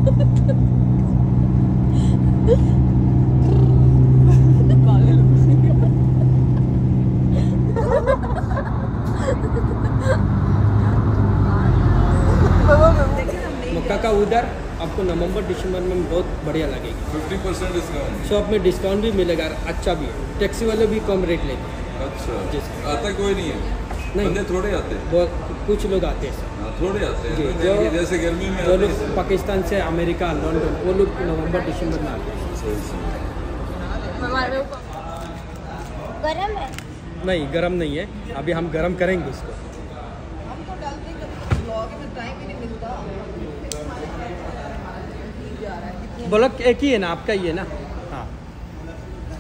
मक्का का उधर आपको नवंबर दिसंबर में बहुत बढ़िया लगेगी। 50% डिस्काउंट। शॉप में डिस्काउंट भी मिलेगा, अच्छा भी है। टैक्सी वाले भी कम रेट लेते हैं। अच्छा जी आता कोई नहीं है? नहीं, बंदे थोड़े आते हैं। बहुत कुछ लोग आते हैं सर। थोड़े आते हैं जो जैसे गर्मी में जो लोग पाकिस्तान से अमेरिका लंदन वो लोग नवंबर दिसंबर में आते हैं। गरम है? नहीं गरम नहीं है, अभी हम गरम करेंगे इसको। ब्लॉक एक ही है ना आपका, ही है ना? हाँ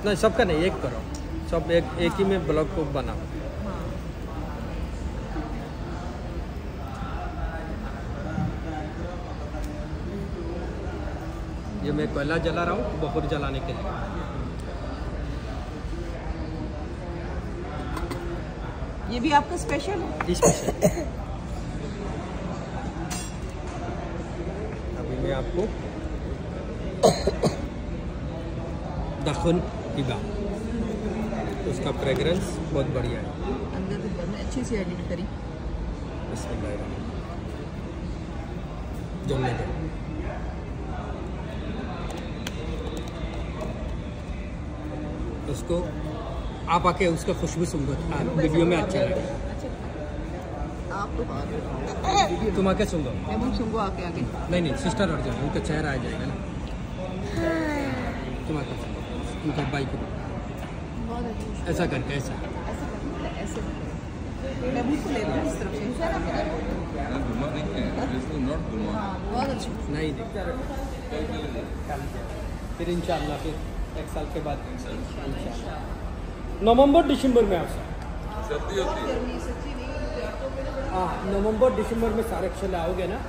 नहीं सबका नहीं, एक करो, सब एक ही में ब्लॉक को बनाओ। ये मैं कोयला जला रहा हूँ बपोर जलाने के लिए। ये भी आपका स्पेशल है? जी स्पेशल। अभी मैं आपको दखन हिबा, उसका फ्रेग्रेंस बहुत बढ़िया है। अंदर तो अच्छी सी एडिट करी। जमने दो। उसको आप आके उसका खुशबू सुन, वीडियो में अच्छा लगेगा। आप तो तुम आके सुन लो। सुनगो आके आगे। नहीं सिस्टर हट जाओ, उनका चेहरा आ जाएगा ना। तुम आके सुन लो, उनका बाइक को ऐसा करके ऐसा मैं बिल्कुल ले लूँ इस तरफ से। धुआं नहीं है, नॉट धुआं। बहुत अच्छी। नहीं देखते फिर इंशाल्लाह फिर एक साल के बाद नवंबर दिसंबर में आप सर्दी होती है। हाँ नवंबर दिसंबर में सारे चले आओगे ना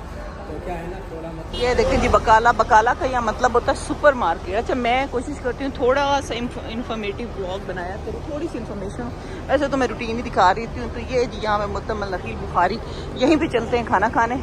तो क्या है ना थोड़ा मतलब। ये देखें जी बकाला, बकाला का यहाँ मतलब होता है सुपर मार्केट। अच्छा मैं कोशिश करती हूँ थोड़ा सा इन्फॉर्मेटिव ब्लॉग बनाया करूँ, थोड़ी सी इन्फॉर्मेशन। वैसे तो मैं रूटीन ही दिखा रही थी। तो ये जी यहाँ पे मुतम्मल नकील बुखारी, यहीं पे चलते हैं खाना खाने।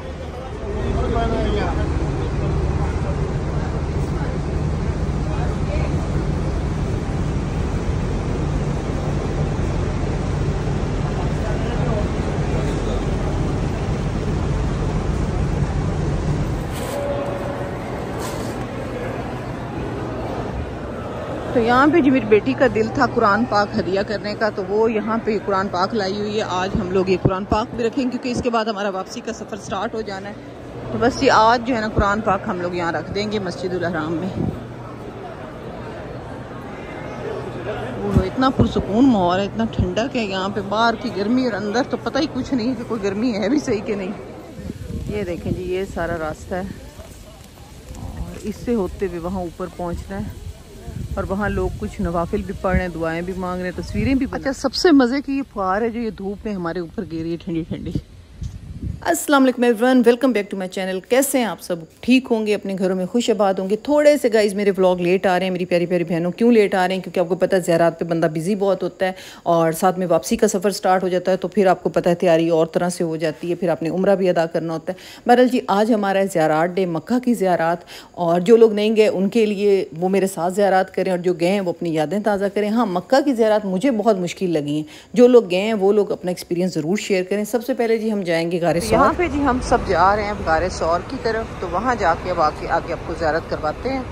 तो यहाँ पे जी मेरी बेटी का दिल था कुरान पाक हदिया करने का, तो वो यहाँ पे कुरान पाक लाई हुई है। आज हम लोग ये कुरान पाक भी रखेंगे क्योंकि इसके बाद हमारा वापसी का सफ़र स्टार्ट हो जाना है। तो बस ये आज जो है ना कुरान पाक हम लोग यहाँ रख देंगे मस्जिदुल हराम में। वो इतना पुरसुकून माहौल है, इतना ठंडक है यहाँ पे। बाहर की गर्मी और अंदर तो पता ही कुछ नहीं कि कोई गर्मी है भी सही कि नहीं। ये देखें जी ये सारा रास्ता है और इससे होते हुए वहाँ ऊपर पहुँचना है। और वहाँ लोग कुछ नवाफिल भी पढ़ रहे हैं, दुआएं भी मांग रहे हैं, तस्वीरें भी। अच्छा सबसे मज़े की ये फुहार है जो ये धूप में हमारे ऊपर गिर रही है ठंडी ठंडी। अस्सलाम वालेकुम everyone, welcome back to my channel. कैसे हैं आप सब? ठीक होंगे, अपने घरों में खुश आबाद होंगे। थोड़े से गाइस मेरे व्लॉग लेट आ रहे हैं मेरी प्यारी प्यारी बहनों। क्यों लेट आ रहे हैं? क्योंकि आपको पता है ज़ियारत पे बंदा बिजी बहुत होता है और साथ में वापसी का सफ़र स्टार्ट हो जाता है। तो फिर आपको पता है तैयारी और तरह से हो जाती है, फिर आपने उम्रा भी अदा करना होता है। बहरहाल जी आज हमारा है ज़ियारत डे, मक्का की ज़ियारत। और जो लोग नहीं गए उनके लिए वो मेरे साथ ज़ियारत करें और जो गए हैं वो अपनी यादें ताज़ा करें। हाँ मक्का की ज़ियारत मुझे बहुत मुश्किल लगी है, जो लोग गए हैं वो लोग अपना एक्सपीरियंस ज़रूर शेयर करें। सबसे पहले जी हम जाएंगे गारे सौर। यहाँ पे जी हम सब जा रहे हैं गारे सौर की तरफ, तो वहाँ जाके अब आगे आपको ज़ियारत करवाते हैं।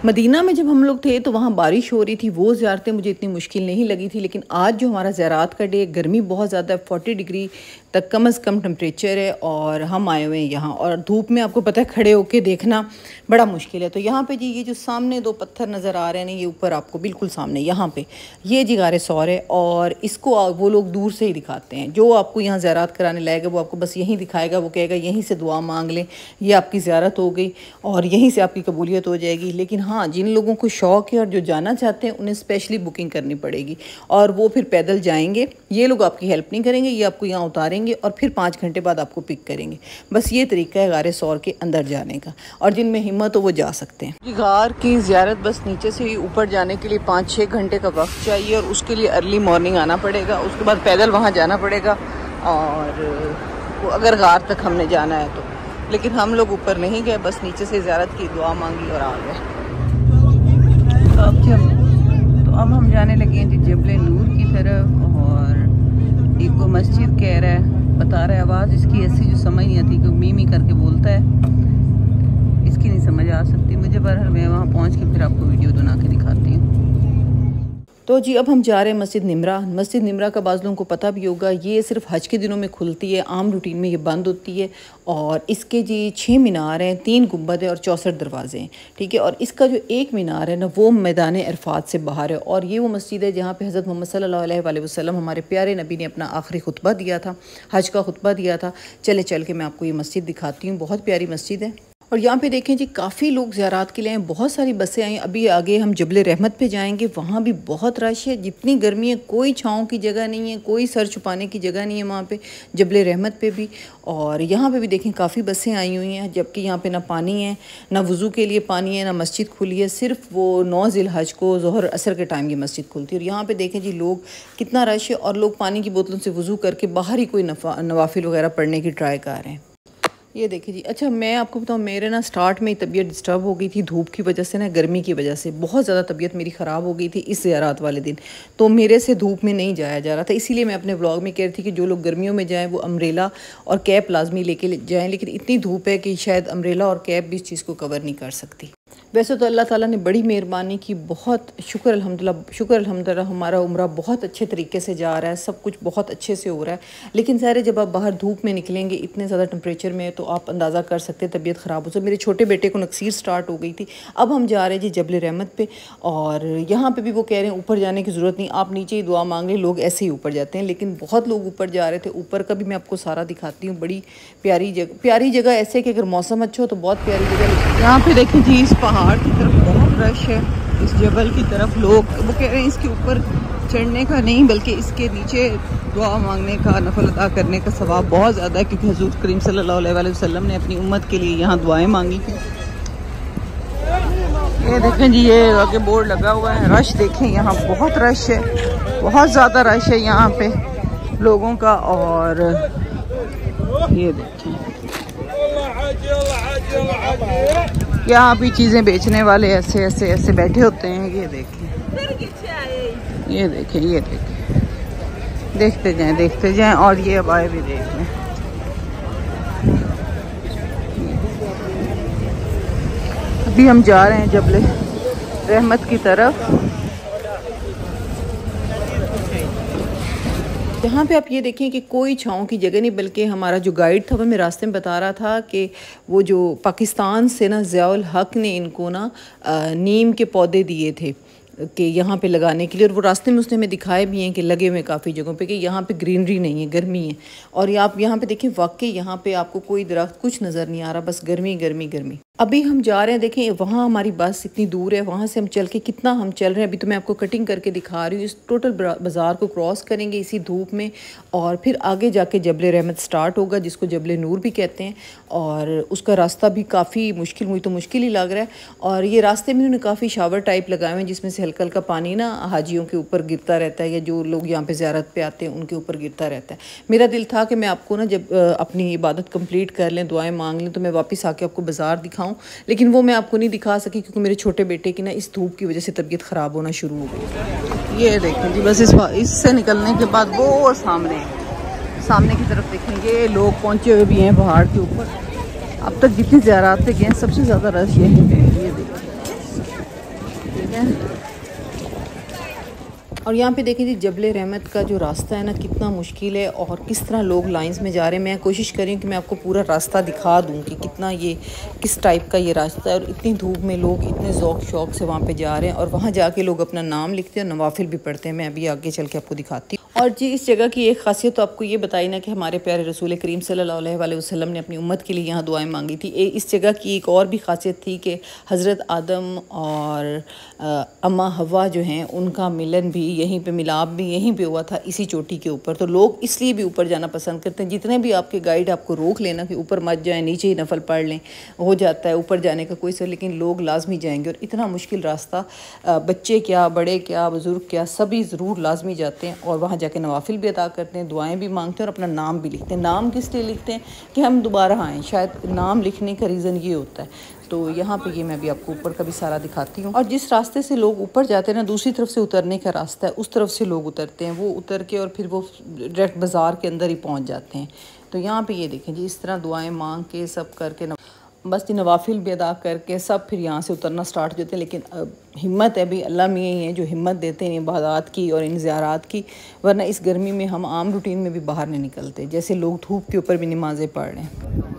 मदीना में जब हम लोग थे तो वहाँ बारिश हो रही थी, वो ज़ियारतें मुझे इतनी मुश्किल नहीं लगी थी। लेकिन आज जो हमारा ज़ियारत का डे, गर्मी बहुत ज़्यादा है, 40 डिग्री तक कम से कम टेम्परेचर है और हम आए हुए हैं यहाँ। और धूप में आपको पता है खड़े होके देखना बड़ा मुश्किल है। तो यहाँ पे जी ये जो सामने दो पत्थर नज़र आ रहे हैं ना, ये ऊपर आपको बिल्कुल सामने यहाँ पे ये जी गारे सौर है और इसको वो लोग दूर से ही दिखाते हैं। जो आपको यहाँ ज़ियारत कराने लाएगा वो आपको बस यहीं दिखाएगा, वो कहेगा यहीं से दुआ मांग लें, ये आपकी ज़ियारत हो गई और यहीं से आपकी कबूलियत हो जाएगी। लेकिन हाँ जिन लोगों को शौक़ है और जो जाना चाहते हैं उन्हें स्पेशली बुकिंग करनी पड़ेगी और वो फिर पैदल जाएंगे। ये लोग आपकी हेल्प नहीं करेंगे, ये आपको यहाँ उतारेंगे और फिर 5 घंटे बाद आपको पिक करेंगे। बस ये तरीका है गारे सौर के अंदर जाने का और जिनमें हिम्मत हो वो जा सकते हैं। गार की ज़ियारत बस नीचे से ही ऊपर जाने के लिए 5-6 घंटे का वक्त चाहिए और उसके लिए अर्ली मॉर्निंग आना पड़ेगा। उसके बाद पैदल वहाँ जाना पड़ेगा और अगर गार तक हमने जाना है लेकिन हम लोग ऊपर नहीं गए, बस नीचे से ज़ियारत की, दुआ मांगी और आ गए। तो अब हम जाने लगे हैं जी जबल नूर की तरफ। और एक को मस्जिद कह रहा है, बता रहा है, आवाज़ इसकी ऐसी जो समझ नहीं आती, कि मी करके बोलता है, इसकी नहीं समझ आ सकती मुझे। बहरहाल मैं वहाँ पहुँच के फिर आपको वीडियो बना के दिखाती हूँ। तो जी अब हम जा रहे हैं मस्जिद निमरा। मस्जिद निमरा का बाज़ लोगों को पता भी होगा, ये सिर्फ हज के दिनों में खुलती है, आम रूटीन में ये बंद होती है। और इसके जी 6 मीनार हैं, 3 गुंबद है और 64 दरवाजे हैं, ठीक है। और इसका जो एक मीनार है ना, वो मैदान अरफात से बाहर है। और ये वो मस्जिद है जहाँ पे हज़रत मोहम्मद सल्लल्लाहु अलैहि वसल्लम, हमारे प्यारे नबी ने अपना आखिरी खुतबा दिया था, हज का खुतबा दिया था। चल के मैं आपको ये मस्जिद दिखाती हूँ, बहुत प्यारी मस्जिद है। और यहाँ पे देखें जी काफ़ी लोग ज़ियारत के लिए आए, बहुत सारी बसें आई। अभी आगे हम जबल रहमत पे जाएंगे, वहाँ भी बहुत रश है। जितनी गर्मी है, कोई छाँव की जगह नहीं है, कोई सर छुपाने की जगह नहीं है वहाँ पे जबल रहमत पे भी। और यहाँ पे भी देखें काफ़ी बसें आई हुई हैं, जबकि यहाँ पे ना पानी है, ना वज़ू के लिए पानी है, ना मस्जिद खुली है। सिर्फ वो 9 ज़िलहज को ज़ोहर असर के टाइम ये मस्जिद खुलती है। और यहाँ पर देखें जी लोग कितना रश है, और लोग पानी की बोतलों से वज़ू करके बाहर ही कोई नवाफिल वगैरह पढ़ने की ट्राई कर रहे हैं। ये देखिए जी। अच्छा मैं आपको बताऊँ, मेरे ना स्टार्ट में ही तबीयत डिस्टर्ब हो गई थी, धूप की वजह से ना, गर्मी की वजह से बहुत ज़्यादा तबीयत मेरी ख़राब हो गई थी इस ज़ियारत वाले दिन। तो मेरे से धूप में नहीं जाया जा रहा था, इसीलिए मैं अपने व्लॉग में कह रही थी कि जो लोग गर्मियों में जाएँ वो अम्ब्रेला और कैप लाजमी लेके जाएँ। लेकिन इतनी धूप है कि शायद अम्ब्रेला और कैप भी इस चीज़ को कवर नहीं कर सकती। वैसे तो अल्लाह ताला ने बड़ी मेहरबानी की, बहुत शुक्र अल्हम्दुलिल्लाह हमारा उम्रा बहुत अच्छे तरीके से जा रहा है, सब कुछ बहुत अच्छे से हो रहा है। लेकिन ज़ाहिर है जब आप बाहर धूप में निकलेंगे इतने ज़्यादा टेम्परेचर में, तो आप अंदाज़ा कर सकते हैं तबीयत ख़राब हो सकती। मेरे छोटे बेटे को नक्सीर स्टार्ट हो गई थी। अब हम जा रहे हैं जी जबल रहमत पे, और यहाँ पे भी वो कह रहे हैं ऊपर जाने की ज़रूरत नहीं, आप नीचे ही दुआ मांग लें, लोग ऐसे ही ऊपर जाते हैं। लेकिन बहुत लोग ऊपर जा रहे थे। ऊपर का भी मैं आपको सारा दिखाती हूँ। बड़ी प्यारी जगह ऐसे कि अगर मौसम अच्छा हो तो बहुत प्यारी जगह। यहाँ पे देखें जी इस पहाड़ की तरफ बहुत रश है, इस जबल की तरफ लोग, वो कह रहे हैं इसके ऊपर चढ़ने का नहीं बल्कि इसके नीचे दुआ मांगने का, नफल अदा करने का सवाब बहुत ज़्यादा है, क्योंकि हुज़ूर करीम सल्लल्लाहु अलैहि वसल्लम ने अपनी उम्मत के लिए यहाँ दुआएं मांगी थी। ये देखें जी, ये आगे बोर्ड लगा हुआ है। रश देखें, यहाँ बहुत रश है, बहुत ज़्यादा रश है यहाँ पे लोगों का। और ये देखें यहाँ भी चीज़ें बेचने वाले ऐसे बैठे होते हैं। ये देखें, देखते जाएं और ये अब आए भी देख लें। अभी हम जा रहे हैं जबल रहमत की तरफ। यहाँ पे आप ये देखें कि कोई छाँव की जगह नहीं, बल्कि हमारा जो गाइड था वो हमें रास्ते में बता रहा था कि वो जो पाकिस्तान से ना ज़ियाउल हक ने इनको ना नीम के पौधे दिए थे कि यहाँ पे लगाने के लिए। और वो रास्ते में उसने हमें दिखाए भी हैं कि लगे हुए काफ़ी जगहों पे, कि यहाँ पे ग्रीनरी नहीं है, गर्मी है। और आप यहाँ पे देखें, वाकई यहाँ पे आपको कोई दरख्त कुछ नज़र नहीं आ रहा, बस गर्मी। अभी हम जा रहे हैं, देखें वहाँ हमारी बस इतनी दूर है, वहाँ से हम चल के कितना हम चल रहे हैं। अभी तो मैं आपको कटिंग करके दिखा रही हूँ। इस टोटल बाज़ार को क्रॉस करेंगे इसी धूप में, और फिर आगे जाके जबल रहमत स्टार्ट होगा, जिसको जबल नूर भी कहते हैं। और उसका रास्ता भी काफ़ी मुश्किल, मुझे तो मुश्किल ही लग रहा है। और ये रास्ते में उन्होंने काफ़ी शावर टाइप लगाए हुए हैं, जिसमें से हल्का हल्का पानी ना हाजियों के ऊपर गिरता रहता है, या जो लोग यहाँ पे ज़ियारत पे आते हैं उनके ऊपर गिरता रहता है। मेरा दिल था कि मैं आपको ना जब अपनी इबादत कंप्लीट कर लें, दुआएं मांग लें, तो मैं वापस आके आपको बाज़ार दिखाऊं, लेकिन वो मैं आपको नहीं दिखा सकी, क्योंकि मेरे छोटे बेटे की ना इस धूप की वजह से तबीयत ख़राब होना शुरू हो गई। ये देखें जी, बस इससे निकलने के बाद वो सामने की तरफ देखेंगे, लोग पहुँचे हुए भी हैं पहाड़ के ऊपर। अब तक जितनी ज़ियारत पे गए सबसे ज़्यादा रश यहीं पे है। ये देखिए, ठीक है। और यहाँ पे देखें जी जबल रहमत का जो रास्ता है ना, कितना मुश्किल है और किस तरह लोग लाइंस में जा रहे हैं। मैं कोशिश कर रही हूँ कि मैं आपको पूरा रास्ता दिखा दूँ कि कितना ये किस टाइप का ये रास्ता है। और इतनी धूप में लोग इतने ज़ौक़ शौक़ से वहाँ पे जा रहे हैं, और वहाँ जाके लोग अपना नाम लिखते हैं और नवाफिल भी पढ़ते हैं। मैं अभी आगे चल के आपको दिखाती हूँ। और जी इस जगह की एक खासियत तो आपको ये बताई ना कि हमारे प्यारे रसूल करीम सल्लल्लाहु अलैहि वसल्लम ने अपनी उम्मत के लिए यहाँ दुआएं मांगी थी। इस जगह की एक और भी खासियत थी कि हज़रत आदम और अम्मा हवा जो हैं उनका मिलन भी यहीं पे, मिलाप भी यहीं पे हुआ था, इसी चोटी के ऊपर। तो लोग इसलिए भी ऊपर जाना पसंद करते हैं। जितने भी आपके गाइड आपको रोक लेना कि ऊपर मत जाएं, नीचे ही नफल पढ़ लें, हो जाता है ऊपर जाने का कोई सर, लेकिन लोग लाजमी जाएंगे। और इतना मुश्किल रास्ता, बच्चे क्या, बड़े क्या, बुज़ुर्ग क्या, सभी ज़रूर लाजमी जाते हैं। और वहाँ जाके नवाफिल भी अदा करते हैं, दुआएं भी मांगते हैं और अपना नाम भी लिखते हैं। नाम किस लिए लिखते हैं कि हम दोबारा आएँ, शायद नाम लिखने का रीज़न ये होता है। तो यहाँ पे ये मैं अभी आपको ऊपर का भी सारा दिखाती हूँ। और जिस रास्ते से लोग ऊपर जाते हैं ना, दूसरी तरफ से उतरने का रास्ता है, उस तरफ से लोग उतरते हैं, वो उतर के और फिर वो डायरेक्ट बाज़ार के अंदर ही पहुँच जाते हैं। तो यहाँ पे ये देखें जी, इस तरह दुआएं मांग के सब करके बस नवाफिल भी अदा करके सब फिर यहाँ से उतरना स्टार्ट हो जाते हैं। लेकिन हिम्मत है भी, अल्लाह मियाँ ही हैं जो हिम्मत देते हैं इन इबादत की और इन ज़ियारात की, वरना इस गर्मी में हम आम रूटीन में भी बाहर नहीं निकलते। जैसे लोग धूप के ऊपर भी नमाज़ें पढ़ रहे हैं।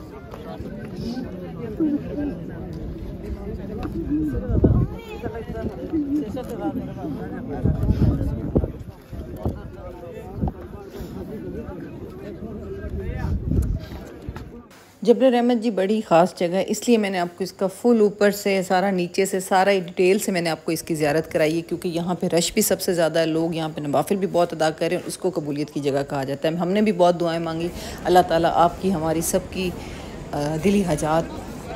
जबल रहमत जी बड़ी ख़ास जगह है, इसलिए मैंने आपको इसका फुल ऊपर से सारा, नीचे से सारा डिटेल से मैंने आपको इसकी ज़ियारत कराई है, क्योंकि यहाँ पे रश भी सबसे ज़्यादा है, लोग यहाँ पे नवाफिल भी बहुत अदा कर रहे हैं और इसको कबूलियत की जगह कहा जाता है। हमने भी बहुत दुआएं मांगी, अल्लाह ताला आपकी हमारी सबकी दिली हजात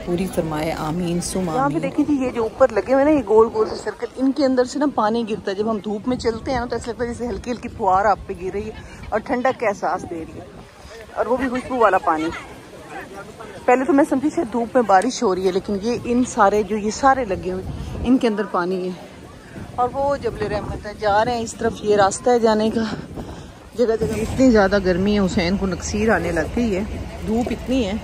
पूरी फरमाए, आमीन सुम आमीन। यहाँ पे देखिए जी, ये जो ऊपर लगे हुए ना, ये गोल गोल से सर्कल, इनके अंदर से ना पानी गिरता है। जब हम धूप में चलते हैं ना तो ऐसा लगता है जैसे हल्की हल्की फुहार आप पे गिर रही है और ठंडक का एहसास दे रही है, और वो भी खुशबू वाला पानी। पहले तो मैं समझी शायद धूप में बारिश हो रही है, लेकिन ये इन सारे जो ये सारे लगे हुए इनके अंदर पानी है। और वो जबल रहमत है, जा रहे हैं इस तरफ, ये रास्ता है जाने का। जगह जगह इतनी ज़्यादा गर्मी है, हुसैन को नक्सीर आने लग गई है, धूप इतनी है।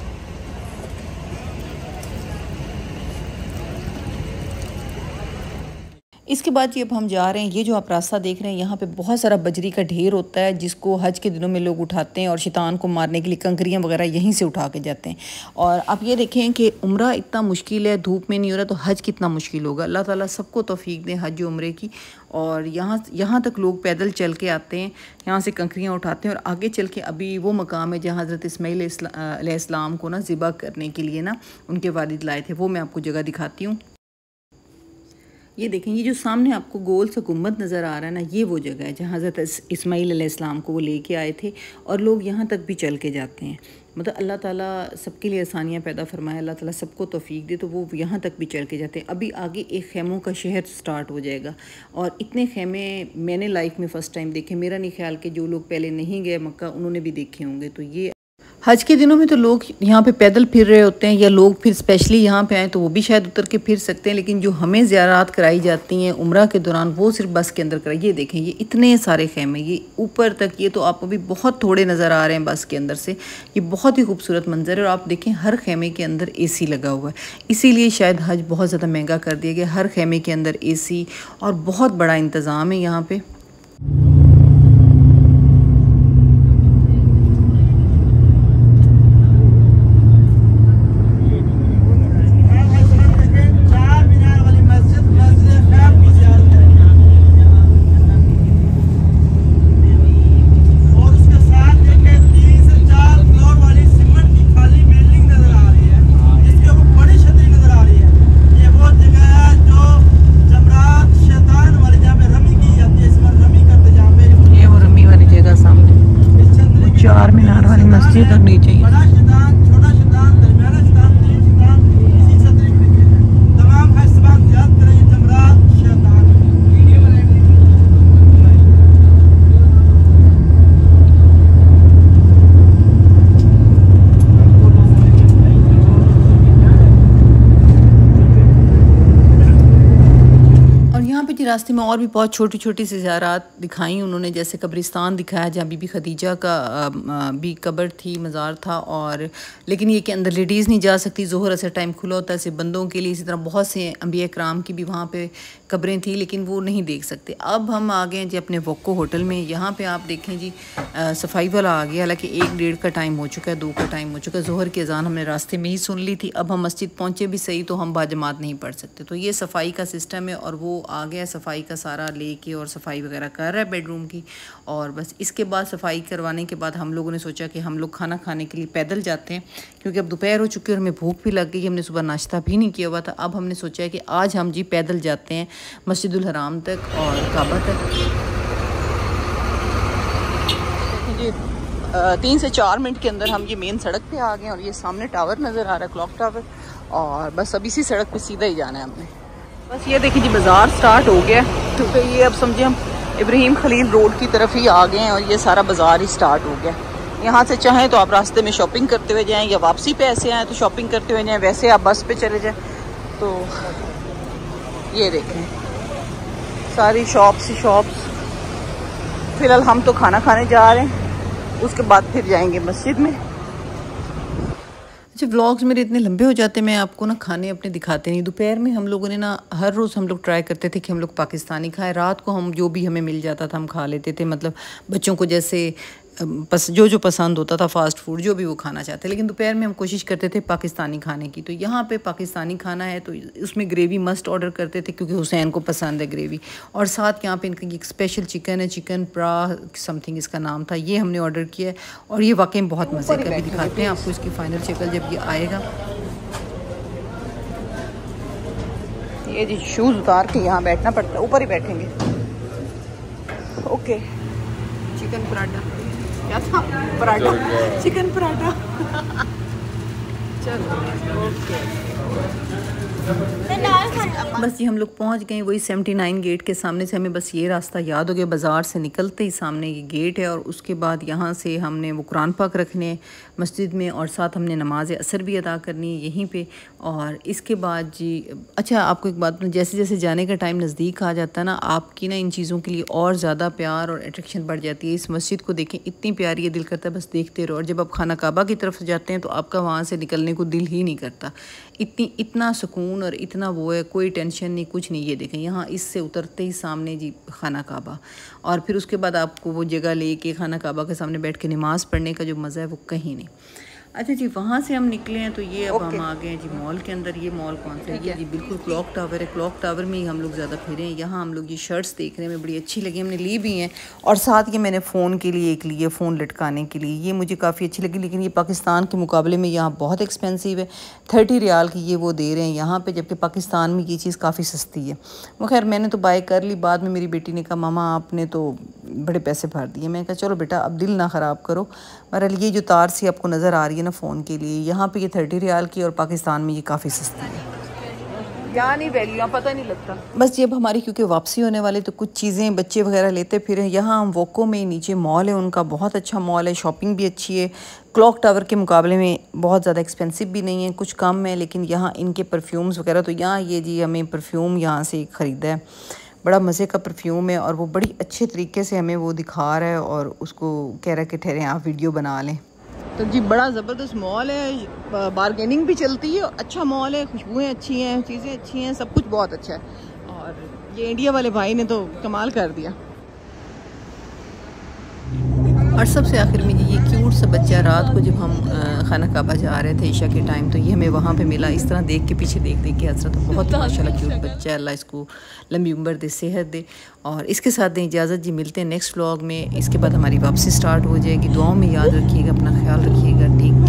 इसके बाद ये अब हम जा रहे हैं, ये जो आप रास्ता देख रहे हैं, यहाँ पे बहुत सारा बजरी का ढेर होता है, जिसको हज के दिनों में लोग उठाते हैं और शैतान को मारने के लिए कंकरियाँ वगैरह यहीं से उठा के जाते हैं। और आप ये देखें कि उम्रा इतना मुश्किल है, धूप में नहीं हो रहा, तो हज कितना मुश्किल होगा। अल्लाह ताला सबको तौफीक दें हज उम्रे की। और यहाँ तक लोग पैदल चल के आते हैं, यहाँ से कंकरियाँ उठाते हैं और आगे चल के अभी वो मकाम है जहाँ हज़रत इस्माईल अलैहिस्सलाम को ना ज़िबा करने के लिए ना उनके वालिद लाए थे। वो मैं आपको जगह दिखाती हूँ। ये देखें, ये जो सामने आपको गोल सा गुम्बद नज़र आ रहा है ना, ये वो जगह है जहाँ हज़रत इस्माईल अलैहिस्सलाम को वो लेके आए थे, और लोग यहाँ तक भी चल के जाते हैं। मतलब अल्लाह ताला सबके लिए आसानियाँ पैदा फरमाए, अल्लाह ताला सबको तौफीक दे, तो वो यहाँ तक भी चल के जाते हैं। अभी आगे एक खैमों का शहर स्टार्ट हो जाएगा, और इतने खैमे मैंने लाइफ में फ़र्स्ट टाइम देखे। मेरा नहीं ख्याल कि जो लोग पहले नहीं गए मक्का उन्होंने भी देखे होंगे। तो ये हज के दिनों में तो लोग यहाँ पे पैदल फिर रहे होते हैं, या लोग फिर स्पेशली यहाँ पे आए तो वो भी शायद उतर के फिर सकते हैं, लेकिन जो हमें ज़ियारत कराई जाती हैं उम्रा के दौरान वो सिर्फ बस के अंदर कराई। ये देखें, ये इतने सारे खैमे, ये ऊपर तक, ये तो आपको भी बहुत थोड़े नज़र आ रहे हैं बस के अंदर से। ये बहुत ही खूबसूरत मंजर है, और आप देखें हर खैमे के अंदर AC लगा हुआ है, इसीलिए शायद हज बहुत ज़्यादा महंगा कर दिया गया। हर खैमे के अंदर AC और बहुत बड़ा इंतज़ाम है यहाँ पर। तक नीचे ही रास्ते में और भी बहुत छोटी छोटी सी ज़ियारत दिखाई उन्होंने, जैसे कब्रिस्तान दिखाया जहाँ बीबी खदीजा का भी कब्र थी, मज़ार था, और लेकिन ये कि अंदर लेडीज़ नहीं जा सकती, ज़ोहर असर टाइम खुला होता है सिर्फ बंदों के लिए। इसी तरह बहुत से अंबिया कराम की भी वहाँ पे कब्रें थी, लेकिन वो नहीं देख सकते। अब हम आ गए जी अपने वोक्को होटल में। यहाँ पे आप देखें जी सफाई वाला आ गया, हालांकि 1-1:30 का टाइम हो चुका है, 2 का टाइम हो चुका है। ज़ोहर की अज़ान हमने रास्ते में ही सुन ली थी। अब हम मस्जिद पहुँचे भी सही तो हम बाजमात नहीं पढ़ सकते, तो ये सफाई का सिस्टम है। और वो आ गया सफाई का सारा लेके और सफाई वगैरह कर रहा है बेडरूम की। और बस इसके बाद सफाई करवाने के बाद हम लोगों ने सोचा कि हम लोग खाना खाने के लिए पैदल जाते हैं, क्योंकि अब दोपहर हो चुकी है और हमें भूख भी लग गई। हमने सुबह नाश्ता भी नहीं किया हुआ था। अब हमने सोचा है कि आज हम जी पैदल जाते हैं मस्जिदुल हराम तक और काबा तक। 3 से 4 मिनट के अंदर हम ये मेन सड़क पे आ गए और ये सामने टावर नज़र आ रहा है, क्लॉक टावर। और बस अब इसी सड़क पे सीधा ही जाना है हमने। बस ये देखिए जी बाज़ार स्टार्ट हो गया, क्योंकि ये अब समझे हम इब्राहिम खलील रोड की तरफ ही आ गए हैं और ये सारा बाज़ार ही स्टार्ट हो गया। यहाँ से चाहें तो आप रास्ते में शॉपिंग करते हुए जाएं, या वापसी पे ऐसे आएँ तो शॉपिंग करते हुए जाएं, वैसे आप बस पे चले जाएं। तो ये देखें सारी शॉप्स। फ़िलहाल हम तो खाना खाने जा रहे हैं, उसके बाद फिर जाएंगे मस्जिद में। अच्छा, व्लॉग्स मेरे इतने लंबे हो जाते हैं, मैं आपको ना खाने अपने दिखाते नहीं। दोपहर में हम लोगों ने ना हर रोज़ हम लोग ट्राई करते थे कि हम लोग पाकिस्तानी खाएं। रात को हम जो भी हमें मिल जाता था हम खा लेते थे, मतलब बच्चों को जैसे जो पसंद होता था, फास्ट फूड जो भी वो खाना चाहते, लेकिन दोपहर में हम कोशिश करते थे पाकिस्तानी खाने की। तो यहाँ पे पाकिस्तानी खाना है तो उसमें ग्रेवी मस्ट ऑर्डर करते थे क्योंकि हुसैन को पसंद है ग्रेवी। और साथ यहाँ पे इनका एक स्पेशल चिकन है, चिकन प्रा समथिंग इसका नाम था, ये हमने ऑर्डर किया है और ये वाकई में बहुत मज़े का। भी दिखाते हैं आपको इसकी फ़ाइनल शक्ल जब ये आएगा। ये जी शूज़ उतार के यहाँ बैठना पड़ता है, ऊपर ही बैठेंगे। ओके, चिकन पराठा क्या था? पराठा, चिकन पराठा। चलो ओके। बस जी हम लोग पहुंच गए वही 79 गेट के सामने से। हमें बस ये रास्ता याद हो गया, बाज़ार से निकलते ही सामने ये गेट है और उसके बाद यहाँ से हमने वो कुरान पाक रखने मस्जिद में और साथ हमने नमाज असर भी अदा करनी है यहीं पे। और इसके बाद जी अच्छा आपको एक बात, जैसे जैसे जाने का टाइम नज़दीक आ जाता है ना, आपकी ना इन चीज़ों के लिए और ज़्यादा प्यार और अट्रैक्शन बढ़ जाती है। इस मस्जिद को देखें, इतनी प्यारी है, दिल करता है बस देखते रहो। और जब आप खाना काबा की तरफ से जाते हैं तो आपका वहाँ से निकलने को दिल ही नहीं करता। इतना सुकून और इतना वो है, कोई टेंशन नहीं, कुछ नहीं। ये देखें यहाँ इससे उतरते ही सामने जी खाना काबा, और फिर उसके बाद आपको वो जगह लेके खाना काबा के सामने बैठ के नमाज़ पढ़ने का जो मज़ा है वो कहीं नहीं। अच्छा जी, वहाँ से हम निकले हैं तो ये अब हम आ गए हैं जी मॉल के अंदर। ये मॉल कौन सा है? ये जी बिल्कुल क्लॉक टावर है। क्लॉक टावर में ही हम लोग ज़्यादा फिरे हैं। यहाँ हम लोग ये शर्ट्स देखने में बड़ी अच्छी लगी, हमने ली भी हैं। और साथ ये मैंने फ़ोन के लिए एक लिए, फ़ोन लटकाने के लिए, ये मुझे काफ़ी अच्छी लगी, लेकिन ये पाकिस्तान के मुकाबले में यहाँ बहुत एक्सपेंसिव है। 30 रियाल की ये वो दे रहे हैं यहाँ पर, जबकि पाकिस्तान में ये चीज़ काफ़ी सस्ती है। वो खैर मैंने तो बाय कर ली। बाद में मेरी बेटी ने कहा मामा आपने तो बड़े पैसे भर दिए। मैं कहा चलो बेटा अब दिल ना ख़राब करो। बहरहाल ये जो तार सी आपको नज़र आ रही है ना फ़ोन के लिए, यहाँ पे ये 30 रियाल की और पाकिस्तान में ये काफ़ी सस्ती है। यहाँ नहीं वैल्यू, यहाँ पता नहीं लगता। बस जब हमारी क्योंकि वापसी होने वाली तो कुछ चीज़ें बच्चे वगैरह लेते फिर यहाँ हम वोको में नीचे मॉल है उनका, बहुत अच्छा मॉल है, शॉपिंग भी अच्छी है। क्लॉक टावर के मुकाबले में बहुत ज़्यादा एक्सपेंसिव भी नहीं है, कुछ कम है। लेकिन यहाँ इनके परफ्यूम्स वगैरह, तो यहाँ ये जी हमें परफ्यूम यहाँ से ख़रीदा है, बड़ा मज़े का परफ्यूम है और वो बड़ी अच्छे तरीके से हमें वो दिखा रहा है और उसको कह रहा है कि ठहरें आप वीडियो बना लें। तो जी बड़ा ज़बरदस्त मॉल है, बारगेनिंग भी चलती है, अच्छा मॉल है, खुशबुएँ अच्छी हैं, चीज़ें अच्छी हैं, सब कुछ बहुत अच्छा है। और ये इंडिया वाले भाई ने तो कमाल कर दिया। और सबसे आखिर में ये क्यूट सा बच्चा, रात को जब हम खाना काबा जा रहे थे ईशा के टाइम, तो ये हमें वहाँ पे मिला। इस तरह देख के पीछे देख के हसरत, बहुत माशाल्लाह क्यूट बच्चा है, अल्लाह इसको लंबी उम्र दे, सेहत दे। और इसके साथ दें इजाज़त जी, मिलते हैं नेक्स्ट व्लॉग में। इसके बाद हमारी वापसी स्टार्ट हो जाएगी। दुआओं में याद रखिएगा, अपना ख्याल रखिएगा। टेक